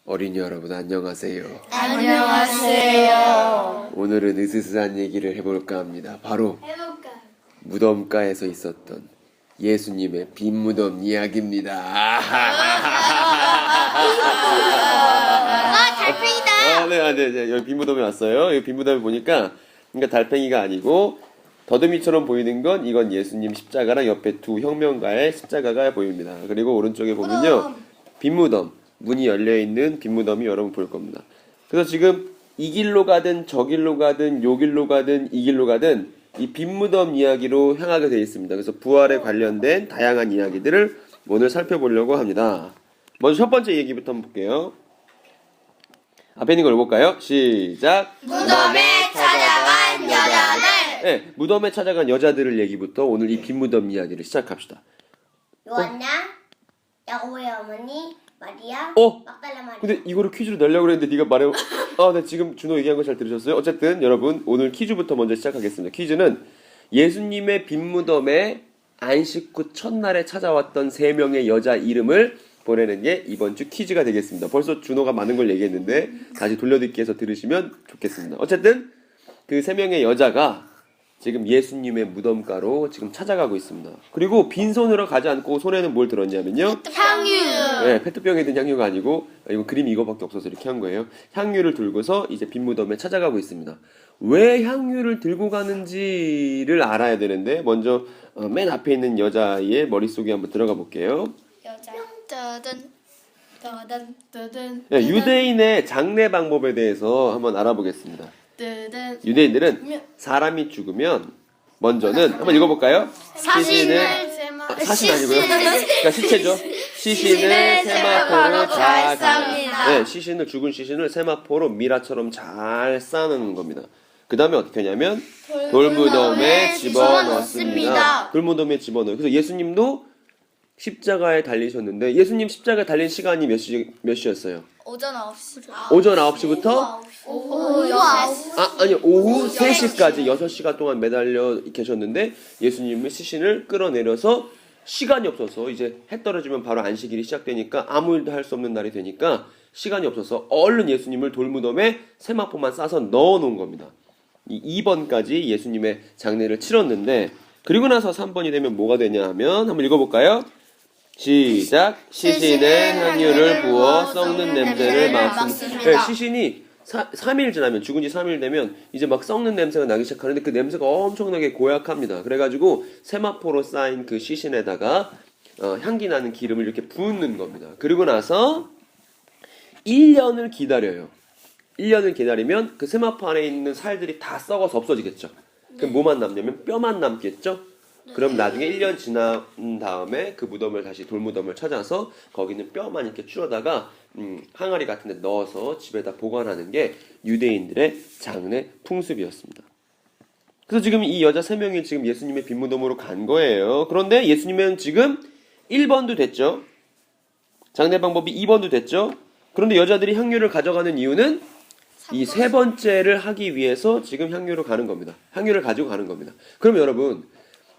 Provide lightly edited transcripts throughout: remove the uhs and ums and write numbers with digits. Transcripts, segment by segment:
어린이 여러분 안녕하세요. 안녕하세요. 오늘은 으스스한 얘기를 해볼까 합니다. 바로 무덤가에서 있었던 예수님의 빈 무덤 이야기입니다. 달팽이다. 네. 여기 빈 무덤에 왔어요. 여기 빈 무덤에 보니까 그러니까 달팽이가 아니고 더듬이처럼 보이는 건 이건 예수님 십자가랑 옆에 두 혁명가의 십자가가 보입니다. 그리고 오른쪽에 보면요 빈 무덤, 문이 열려 있는 빈 무덤이 여러분 볼 겁니다. 그래서 지금 이 길로 가든 저 길로 가든 요 길로 가든 이 길로 가든 이 빈 무덤 이야기로 향하게 되어 있습니다. 그래서 부활에 관련된 다양한 이야기들을 오늘 살펴보려고 합니다. 먼저 첫 번째 얘기부터 한번 볼게요. 앞에 있는 걸 볼까요? 시작. 무덤에 찾아간 여자들. 네, 무덤에 찾아간 여자들을 얘기부터 오늘 이 빈 무덤 이야기를 시작합시다. 요한나, 야고보의 어머니, 마리아, 어? 막달라 마리아. 근데 이거를 퀴즈로 내려고 그랬는데 네가 말해. 네, 지금 준호 얘기한 거 잘 들으셨어요? 어쨌든 여러분 오늘 퀴즈부터 먼저 시작하겠습니다. 퀴즈는 예수님의 빈 무덤에 안식 후 첫날에 찾아왔던 3명의 여자 이름을 보내는 게 이번 주 퀴즈가 되겠습니다. 벌써 준호가 많은 걸 얘기했는데 다시 돌려듣기 해서 들으시면 좋겠습니다. 어쨌든 그 3명의 여자가 지금 예수님의 무덤가로 지금 찾아가고 있습니다. 그리고 빈손으로 가지 않고 손에는 뭘 들었냐면요. 향유. 네, 페트병에 든 향유가 아니고 이거 그림이 이거밖에 없어서 이렇게 한 거예요. 향유를 들고서 이제 빈 무덤에 찾아가고 있습니다. 왜 향유를 들고 가는지를 알아야 되는데 먼저 맨 앞에 있는 여자의 머릿속에 한번 들어가 볼게요. 여자. 따단. 네, 유대인의 장례 방법에 대해서 한번 알아보겠습니다. 유대인들은 사람이 죽으면 먼저는 한번 읽어볼까요? 사신 아니고요. 그러니까 시체죠. 시신을 세마포로 잘 쌉니다. 네, 죽은 시신을 세마포로 미라처럼 잘 싸는 겁니다. 그 다음에 어떻게 하냐면 돌무덤에 집어넣습니다. 돌무덤에 집어넣어요. 그래서 예수님도 십자가에 달리셨는데 예수님 십자가에 달린 시간이 몇 시였어요? 오전 9시. 오전 9시부터 오후 9시. 아니요. 오후 3시까지 6시간 동안 매달려 계셨는데 예수님의 시신을 끌어내려서 시간이 없어서 이제 해 떨어지면 바로 안식일이 시작되니까 아무 일도 할 수 없는 날이 되니까 시간이 없어서 얼른 예수님을 돌무덤에 세마포만 싸서 넣어놓은 겁니다. 이 2번까지 예수님의 장례를 치렀는데 그리고 나서 3번이 되면 뭐가 되냐 하면 한번 읽어볼까요? 시작. 시신에 향유를 부어 썩는 냄새를 맡습니다. 네, 시신이 3일 지나면 죽은 지 3일 되면 이제 막 썩는 냄새가 나기 시작하는데 그 냄새가 엄청나게 고약합니다. 그래가지고 세마포로 쌓인 그 시신에다가 향기 나는 기름을 이렇게 붓는 겁니다. 그리고 나서 1년을 기다려요. 1년을 기다리면 그 세마포 안에 있는 살들이 다 썩어서 없어지겠죠. 그럼 뭐만 남냐면 뼈만 남겠죠. 그럼 나중에 1년 지난 다음에 그 무덤을 다시 돌무덤을 찾아서 거기는 뼈만 이렇게 줄여다가 항아리 같은 데 넣어서 집에다 보관하는 게 유대인들의 장례 풍습이었습니다. 그래서 지금 이 여자 3명이 지금 예수님의 빈 무덤으로 간 거예요. 그런데 예수님은 지금 1번도 됐죠. 장례 방법이 2번도 됐죠. 그런데 여자들이 향유를 가져가는 이유는 이 3번째를 하기 위해서 지금 향유를 가는 겁니다. 향유를 가지고 가는 겁니다. 그럼 여러분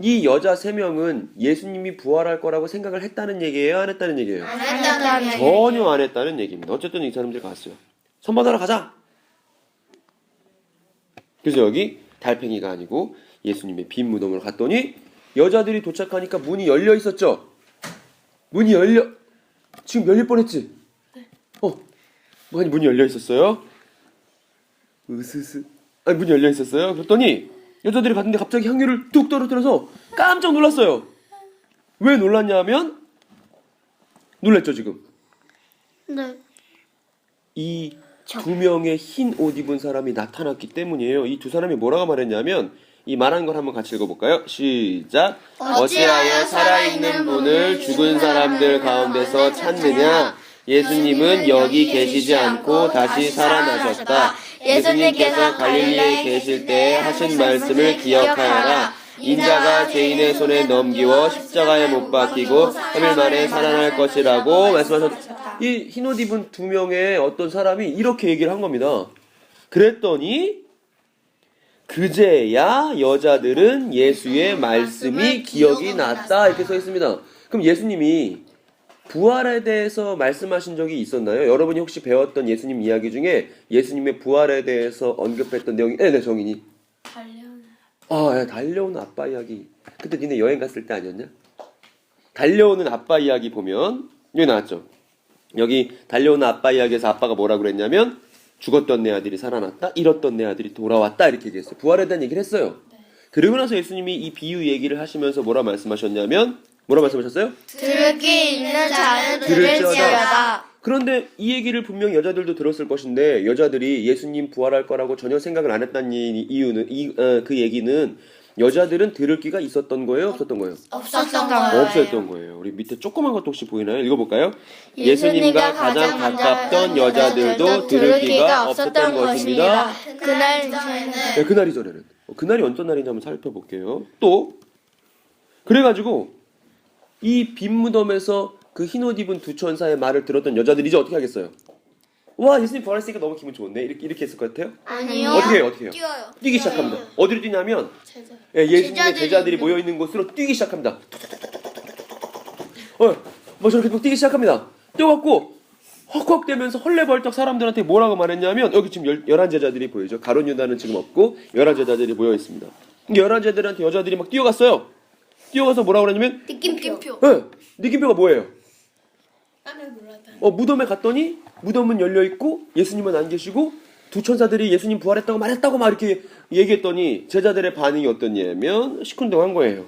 이 여자 3명은 예수님이 부활할 거라고 생각을 했다는 얘기예요? 안 했다는 얘기예요? 안 했다는 얘기. 전혀 안 했다는 얘기입니다. 어쨌든 이 사람들이 갔어요. 선 받으러 가자! 그래서 여기 달팽이가 아니고 예수님의 빈 무덤으로 갔더니 여자들이 도착하니까 문이 열려 있었죠? 문이 열려... 지금 열릴 뻔했지? 문이 열려 있었어요? 으스스... 문이 열려 있었어요? 그랬더니 여자들이 갔는데 갑자기 향유를 뚝 떨어뜨려서 깜짝 놀랐어요. 왜 놀랐냐면 놀랐죠 지금. 네. 이 2명의 흰 옷 입은 사람이 나타났기 때문이에요. 이 2사람이 뭐라고 말했냐면 이 말한 걸 한번 같이 읽어볼까요? 시작. 어찌하여 살아있는 분을 죽은 사람들 가운데서 찾느냐? 예수님은 여기 계시지 않고 다시 살아나셨다. 예수님께서 갈릴리에 계실 때 하신 말씀을 기억하여라. 인자가 죄인의 손에 넘기워 십자가에 못 박히고 3일 만에 살아날 것이라고 말씀하셨다. 이 흰옷 입은 2명의 어떤 사람이 이렇게 얘기를 한 겁니다. 그랬더니 그제야 여자들은 예수의 말씀이 기억이 났다 이렇게 써 있습니다. 그럼 예수님이 부활에 대해서 말씀하신 적이 있었나요? 여러분이 혹시 배웠던 예수님 이야기 중에 예수님의 부활에 대해서 언급했던 내용이 네, 정인이. 달려오는 아빠 이야기. 그때 니네 여행 갔을 때 아니었냐? 달려오는 아빠 이야기 보면 여기 나왔죠. 여기 달려오는 아빠 이야기에서 아빠가 뭐라고 그랬냐면 죽었던 내 아들이 살아났다. 잃었던 내 아들이 돌아왔다. 이렇게 얘기했어요. 부활에 대한 얘기를 했어요. 그리고 나서 예수님이 이 비유 얘기를 하시면서 뭐라 말씀하셨냐면 뭐라 말씀하셨어요? 들을 귀 있는 자는 들을지어다. 들을지어다. 그런데 이 얘기를 분명 여자들도 들었을 것인데 여자들이 예수님 부활할 거라고 전혀 생각을 안 했다는 이유는 그 얘기는 여자들은 들을 귀가 있었던 거예요? 없었던 거예요? 없었던 거예요. 없었던 거예요. 우리 밑에 조그만 것도 혹시 보이나요? 읽어볼까요? 예수님과 가장 가깝던 여자들도 들을 귀가 없었던 것입니다. 그날 전에는 네, 그날 이전에는. 그날이 어떤 날인지 한번 살펴볼게요. 또 그래가지고 이 빈 무덤에서 그 흰옷 입은 두 천사의 말을 들었던 여자들이 이제 어떻게 하겠어요? 와, 예수님 부활했으니까 너무 기분 좋네. 이렇게 했을 것 같아요? 아니요. 어떻게 해요? 어떻게 해요? 뛰어요. 뛰기 시작합니다. 어디로 뛰냐면 예수님의 제자들이 제자들이 모여 있는 곳으로 뛰기 시작합니다. 뭐 저렇게 또 뛰기 시작합니다. 뛰어갖고 헉헉대면서 헐레벌떡 사람들한테 뭐라고 말했냐면 여기 지금 11 제자들이 보이죠. 가룟 유다는 지금 없고 11 제자들이 모여 있습니다. 11 제자들한테 여자들이 막 뛰어갔어요. 뛰어가서 뭐라고 그러냐면 느낌표. 느낌표가 뭐예요? 깜짝 놀랐다. 무덤에 갔더니 무덤은 열려 있고 예수님은 안 계시고 두 천사들이 예수님 부활했다고 말했다고 막 이렇게 얘기했더니 제자들의 반응이 어떠냐면 시큰둥한 거예요.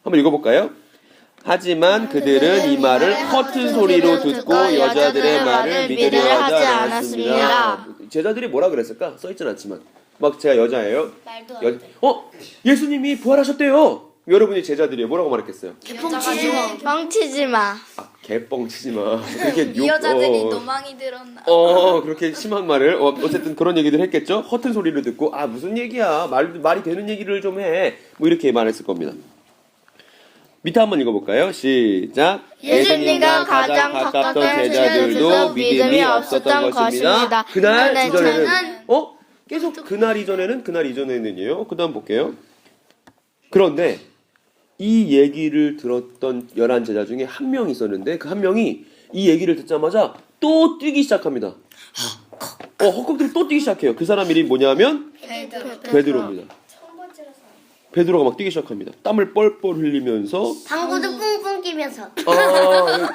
한번 읽어볼까요? 하지만 그들은 이 말을 허튼 소리로 듣고 여자들의 말을 믿으려 하지 않았습니다. 제자들이 뭐라 그랬을까? 써있진 않지만 막 제가 여자예요. 말도 안 돼. 예수님이 부활하셨대요. 여러분이 제자들이 뭐라고 말했겠어요? 뻥치지 마. 개뻥 치지 마. 그렇게 이 여자들이 노망이 들었나? 그렇게 심한 말을 어쨌든 그런 얘기들 했겠죠. 허튼 소리를 듣고 무슨 얘기야? 말이 되는 얘기를 좀 해. 뭐 이렇게 말했을 겁니다. 밑에 한번 읽어볼까요? 시작. 예수님과 가장 가깝던 제자들도 믿음이 없었던 것입니다. 그날 이전에는 저는 계속 그날 이전에는요. 그 다음 볼게요. 그런데 이 얘기를 들었던 11 제자 중에 한 명이 있었는데 그 한 명이 이 얘기를 듣자마자 또 뛰기 시작합니다. 헛곡들이 또 뛰기 시작해요. 그 사람 이름이 뭐냐면 베드로입니다. 베드로가 막 뛰기 시작합니다. 땀을 뻘뻘 흘리면서 방구도 뿡뿡 끼면서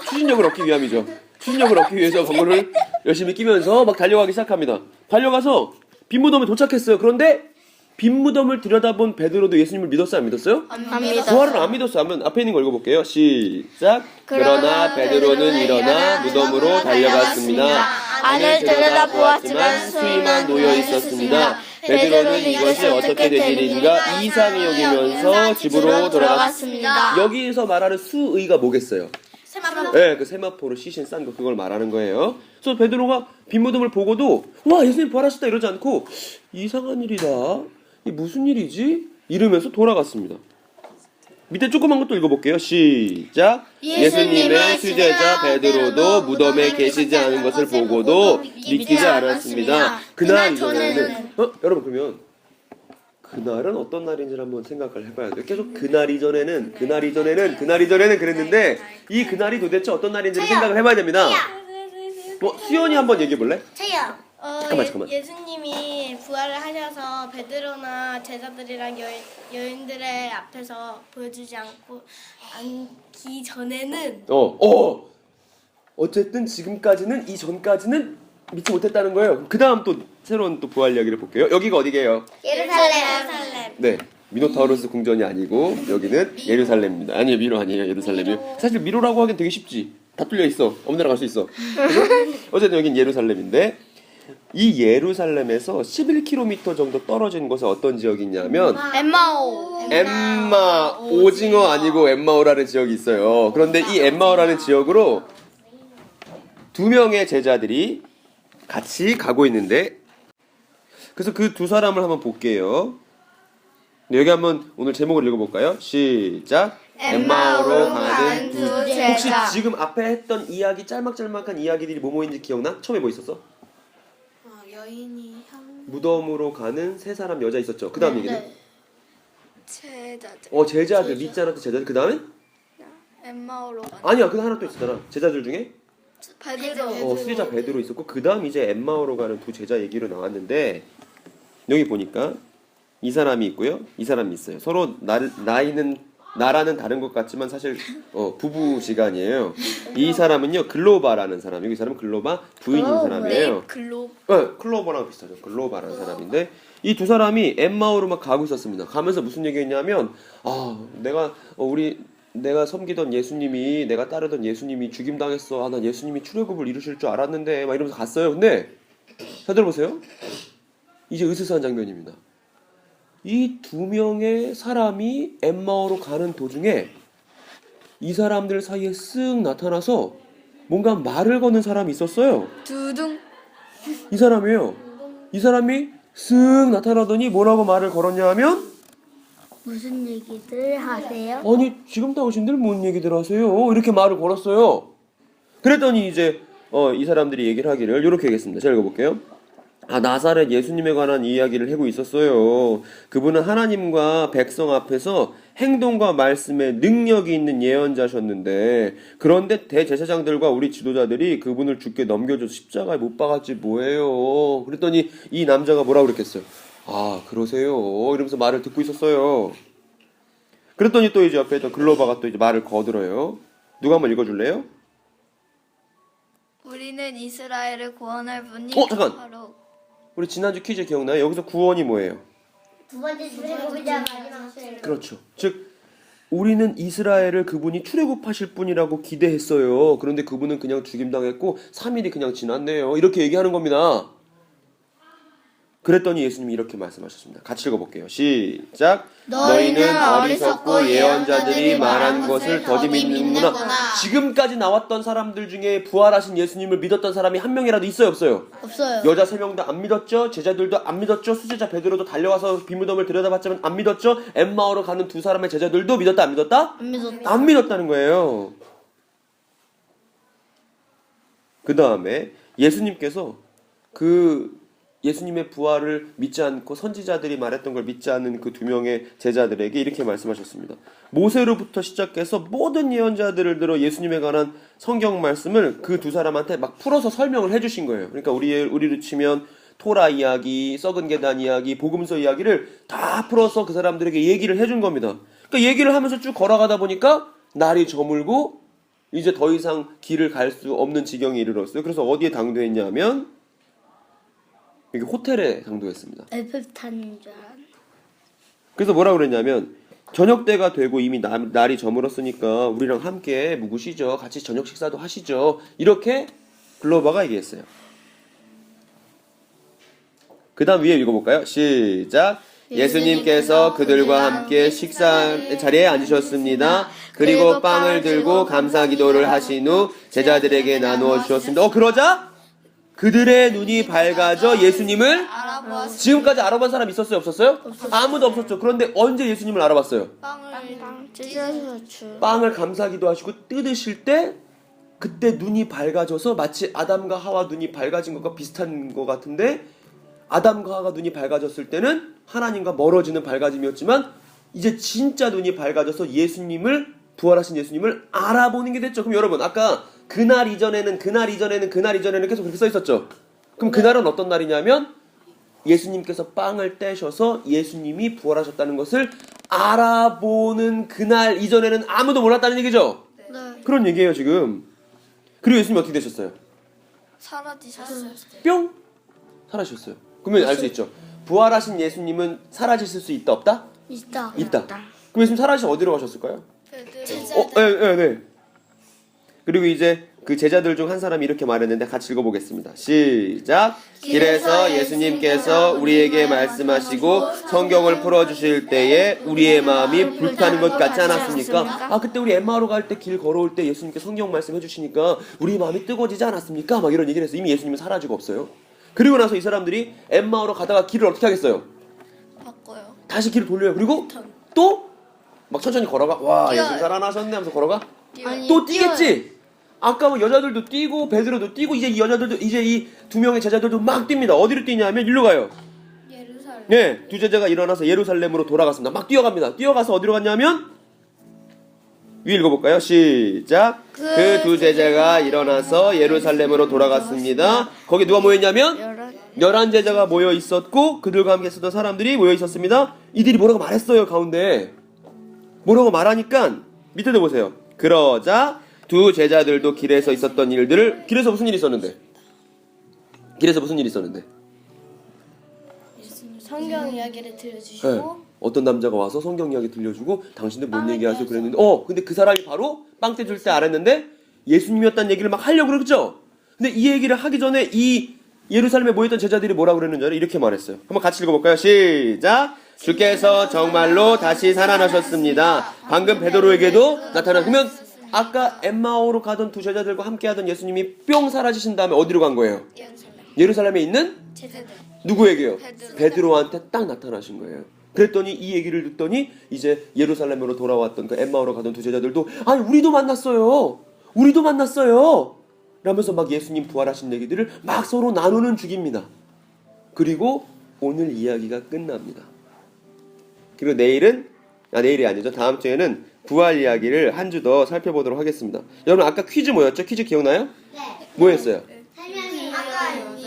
추진력을 얻기 위함이죠. 추진력을 얻기 위해서 방구를 열심히 끼면서 막 달려가기 시작합니다. 달려가서 빈 무덤에 도착했어요. 그런데 빈 무덤을 들여다본 베드로도 예수님을 믿었어요? 안 믿었어요? 안 믿었어요. 부활을 안 믿었어요. 하면 앞에 있는 거 읽어볼게요. 시작. 그러나 베드로는 일어나 무덤으로 달려갔습니다. 안을 들여다보았지만 수의만 놓여 있었습니다. 베드로는 이것이 어떻게 된 일인가 이상히 여기면서 집으로 돌아갔습니다. 여기에서 말하는 수의가 뭐겠어요? 네, 그 세마포로 시신 싼 거 그걸 말하는 거예요. 그래서 베드로가 빈 무덤을 보고도 와 예수님 부활하셨다 이러지 않고 이상한 일이다. 이게 무슨 일이지? 이러면서 돌아갔습니다. 밑에 조그만 것도 읽어볼게요. 시작. 예수님의 수제자 베드로도 무덤에 계시지 않은 것을 보고도 믿기지 않았습니다. 그날 이전에는 여러분 그러면 그날은 어떤 날인지를 한번 생각을 해봐야 돼요. 계속 그날 이전에는 그랬는데 이 그날이 도대체 어떤 날인지를 생각을 해봐야 됩니다. 수연이 한번 얘기해볼래? 잠깐만. 예수님이 부활을 하셔서 베드로나 제자들이랑 여인들의 앞에서 보여주지 않기 전에는 어쨌든 지금까지는 이전까지는 믿지 못했다는 거예요. 그 다음 또 새로운 또 부활 이야기를 볼게요. 여기가 어디게요? 예루살렘. 네, 미노타우로스 궁전이 아니고 여기는 예루살렘입니다. 아니요, 미로 아니에요. 예루살렘이요. 사실 미로라고 하긴 되게 쉽지. 다 뚫려 있어. 아무 데나 갈 수 있어. 어쨌든 여긴 예루살렘인데 이 예루살렘에서 11km 정도 떨어진 곳에 어떤 지역이 있냐면 엠마 오징어 아니고 엠마오라는 지역이 있어요. 그런데 이 엠마오라는 지역으로 2명의 제자들이 같이 가고 있는데 그래서 그 두 사람을 한번 볼게요. 여기 한번 오늘 제목을 읽어볼까요? 시작. 엠마오로 가는 두 제자. 혹시 지금 앞에 했던 이야기 짤막짤막한 이야기들이 뭐뭐인지 기억나? 처음에 뭐 있었어? 여인이 무덤으로 가는 3사람 여자 있었죠. 그 다음 얘기는? 제자들. 제자들. 밑자라도 제자들. 그 다음에? 엠마오로 가는 아니야, 그 하나 또 있었잖아. 제자들 중에 베드로. 수제자 베드로 있었고 그 다음 이제 엠마오로 가는 두 제자 얘기로 나왔는데 여기 보니까 이 사람이 있고요, 이 사람이 있어요. 서로 나라는 다른 것 같지만 사실 부부지간이에요. 이 사람은요 글로바라는 사람, 여기 사람은 글로바 부인인 사람이에요. 글로. 클로버랑 비슷하죠. 글로바라는 사람인데 이 두 사람이 엠마오로 막 가고 있었습니다. 가면서 무슨 얘기했냐면 내가 섬기던 예수님이, 내가 따르던 예수님이 죽임당했어. 난 예수님이 출애굽을 이루실 줄 알았는데 막 이러면서 갔어요. 근데 잘 들어보세요. 이제 으스스한 장면입니다. 이 두 명의 사람이 엠마오로 가는 도중에 이 사람들 사이에 쓱 나타나서 뭔가 말을 거는 사람이 있었어요. 두둥. 이 사람이에요. 이 사람이 쓱 나타나더니 뭐라고 말을 걸었냐 하면 무슨 얘기들 하세요? 아니 지금 당신들 뭔 얘기들 하세요? 이렇게 말을 걸었어요. 그랬더니 이제 이 사람들이 얘기를 하기를 이렇게 하겠습니다. 제가 읽어볼게요. 나사렛 예수님에 관한 이야기를 하고 있었어요. 그분은 하나님과 백성 앞에서 행동과 말씀에 능력이 있는 예언자셨는데 그런데 대제사장들과 우리 지도자들이 그분을 죽게 넘겨줘서 십자가에 못 박았지 뭐예요. 그랬더니 이 남자가 뭐라고 그랬겠어요. 그러세요. 이러면서 말을 듣고 있었어요. 그랬더니 또 이제 옆에 있던 글로바가 또 이제 말을 거들어요. 누가 한번 읽어줄래요? 우리는 이스라엘을 구원할 분이 잠깐. 바로 우리 지난주 퀴즈 기억나요? 여기서 구원이 뭐예요? 두 번째 출애굽이자 마지막 출애굽. 그렇죠. 즉 우리는 이스라엘을 그분이 출애굽하실 분이라고 기대했어요. 그런데 그분은 그냥 죽임당했고 3일이 그냥 지났네요. 이렇게 얘기하는 겁니다. 그랬더니 예수님이 이렇게 말씀하셨습니다. 같이 읽어볼게요. 시작. 너희는 어리석고 예언자들이 말한 것을 더디 믿는구나. 지금까지 나왔던 사람들 중에 부활하신 예수님을 믿었던 사람이 한 명이라도 있어요, 없어요? 없어요. 여자 3명도 안 믿었죠. 제자들도 안 믿었죠. 수제자 베드로도 달려와서 비무덤을 들여다봤지만 안 믿었죠. 엠마오로 가는 두 사람의 제자들도 믿었다, 안 믿었다? 안 믿었다. 안 믿었다는 거예요. 그 다음에 예수님께서 예수님의 부활을 믿지 않고 선지자들이 말했던 걸 믿지 않는 그 두 명의 제자들에게 이렇게 말씀하셨습니다. 모세로부터 시작해서 모든 예언자들을 들어 예수님에 관한 성경 말씀을 그 두 사람한테 막 풀어서 설명을 해주신 거예요. 그러니까 우리로 치면 토라 이야기, 썩은 계단 이야기, 복음서 이야기를 다 풀어서 그 사람들에게 얘기를 해준 겁니다. 그러니까 얘기를 하면서 쭉 걸어가다 보니까 날이 저물고 이제 더 이상 길을 갈 수 없는 지경에 이르렀어요. 그래서 어디에 당도했냐면 이게 호텔에 당도했습니다. 에펠탑인 줄 알았네. 그래서 뭐라고 그랬냐면 저녁 때가 되고 이미 날이 저물었으니까 우리랑 함께 묵으시죠. 같이 저녁 식사도 하시죠. 이렇게 글로바가 얘기했어요. 그 다음 위에 읽어볼까요? 시작. 예수님께서 그들과 함께 식사 자리에 앉으셨습니다. 그리고 빵을 들고 감사 기도를 하신 후 제자들에게 나누어 주셨습니다. 그러자 그들의 눈이 밝아져 예수님을 알아보았습니다. 지금까지 알아본 사람 있었어요? 없었어요? 아무도 없었죠. 그런데 언제 예수님을 알아봤어요? 빵을 찢어서 줄. 빵을 감사기도 하시고 뜯으실 때 그때 눈이 밝아져서 마치 아담과 하와 눈이 밝아진 것과 비슷한 것 같은데 아담과 하와가 눈이 밝아졌을 때는 하나님과 멀어지는 밝아짐이었지만 이제 진짜 눈이 밝아져서 부활하신 예수님을 알아보는 게 됐죠. 그럼 여러분 아까 그날 이전에는 계속 그렇게 써 있었죠. 그럼 그날은 어떤 날이냐면 예수님께서 빵을 떼셔서 예수님이 부활하셨다는 것을 알아보는 그날 이전에는 아무도 몰랐다는 얘기죠. 네. 그런 얘기예요 지금. 그리고 예수님이 어떻게 되셨어요? 사라지셨어요. 뿅 사라지셨어요. 그러면 알 수 있죠. 부활하신 예수님은 사라지실 수 있다 없다? 있다. 있다. 그럼 예수님 사라지셔 어디로 가셨을까요? 베드로. 네. 그리고 이제 그 제자들 중 한 사람이 이렇게 말했는데 같이 읽어보겠습니다. 시작. 길에서 예수님께서 우리에게 말씀하시고 성경을 풀어주실 때에 우리의 마음이 불타는 것 같지 않았습니까? 그때 우리 엠마오로 갈 때 길 걸어올 때 예수님께 성경 말씀해 주시니까 우리 마음이 뜨거워지지 않았습니까? 막 이런 얘기를 해서 이미 예수님은 사라지고 없어요. 그리고 나서 이 사람들이 엠마오로 가다가 길을 어떻게 하겠어요? 바꿔요. 다시 길을 돌려요. 그리고 또 막 천천히 걸어가. 와 뛰어요. 예수님 살아나셨네 하면서 걸어가. 아니, 또 뛰겠지. 아까 뭐 여자들도 뛰고 베드로도 뛰고 이제 이 두 명의 제자들도 막 뜁니다. 어디로 뛰냐면 일로 가요. 예루살렘. 네, 두 제자가 일어나서 예루살렘으로 돌아갔습니다. 막 뛰어갑니다. 뛰어가서 어디로 갔냐면 위 읽어볼까요? 시작. 그 두 제자가 일어나서 예루살렘으로 돌아갔습니다. 거기 누가 모였냐면 11제자가 모여 있었고 그들과 함께 있었던 사람들이 모여 있었습니다. 이들이 뭐라고 말했어요. 가운데 뭐라고 말하니까 밑에도 보세요. 그러자 두 제자들도 길에서 있었던 일들을, 길에서 무슨 일이 있었는데? 길에서 무슨 일이 있었는데? 성경 이야기를 네. 들려주시고 어떤 남자가 와서 성경 이야기 들려주고 당신들 뭔 얘기하세요 그랬는데 근데 그 사람이 바로 빵 떼줄 때 알았는데 예수님이었다는 얘기를 막 하려고 그러죠. 근데 이 얘기를 하기 전에 이 예루살렘에 모였던 제자들이 뭐라고 그랬는지 알아요? 이렇게 말했어요. 한번 같이 읽어볼까요? 시작. 주께서 정말로 다시 살아나셨습니다. 방금 베드로에게도 나타나. 그러면 아까 엠마오로 가던 두 제자들과 함께하던 예수님이 뿅 사라지신 다음에 어디로 간 거예요? 예루살렘에 있는 제자들 누구에게요? 베드로한테 딱 나타나신 거예요. 그랬더니 이 얘기를 듣더니 이제 예루살렘으로 돌아왔던 그 엠마오로 가던 두 제자들도 아니 우리도 만났어요. 우리도 만났어요. 라면서 막 예수님 부활하신 얘기들을 막 서로 나누는 중입니다. 그리고 오늘 이야기가 끝납니다. 그리고 내일이 아니죠. 다음 주에는 부활 이야기를 한 주 더 살펴보도록 하겠습니다. 여러분 아까 퀴즈 뭐였죠? 퀴즈 기억나요? 네. 뭐였어요? 설명이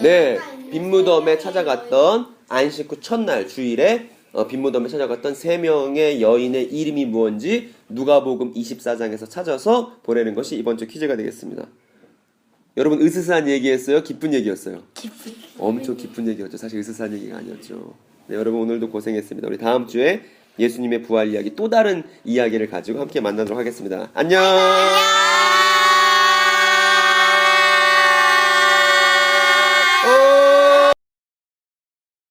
네, 빈무덤에 찾아갔던 안식 후 첫날 주일에 빈무덤에 찾아갔던 3명의 여인의 이름이 무언지 누가복음 24장에서 찾아서 보내는 것이 이번 주 퀴즈가 되겠습니다. 여러분 으스스한 얘기였어요? 기쁜 얘기였어요? 엄청 기쁜 얘기였죠. 사실 으스스한 얘기가 아니었죠. 네, 여러분 오늘도 고생했습니다. 우리 다음 주에 예수님의 부활 이야기 또 다른 이야기를 가지고 함께 만나도록 하겠습니다. 안녕.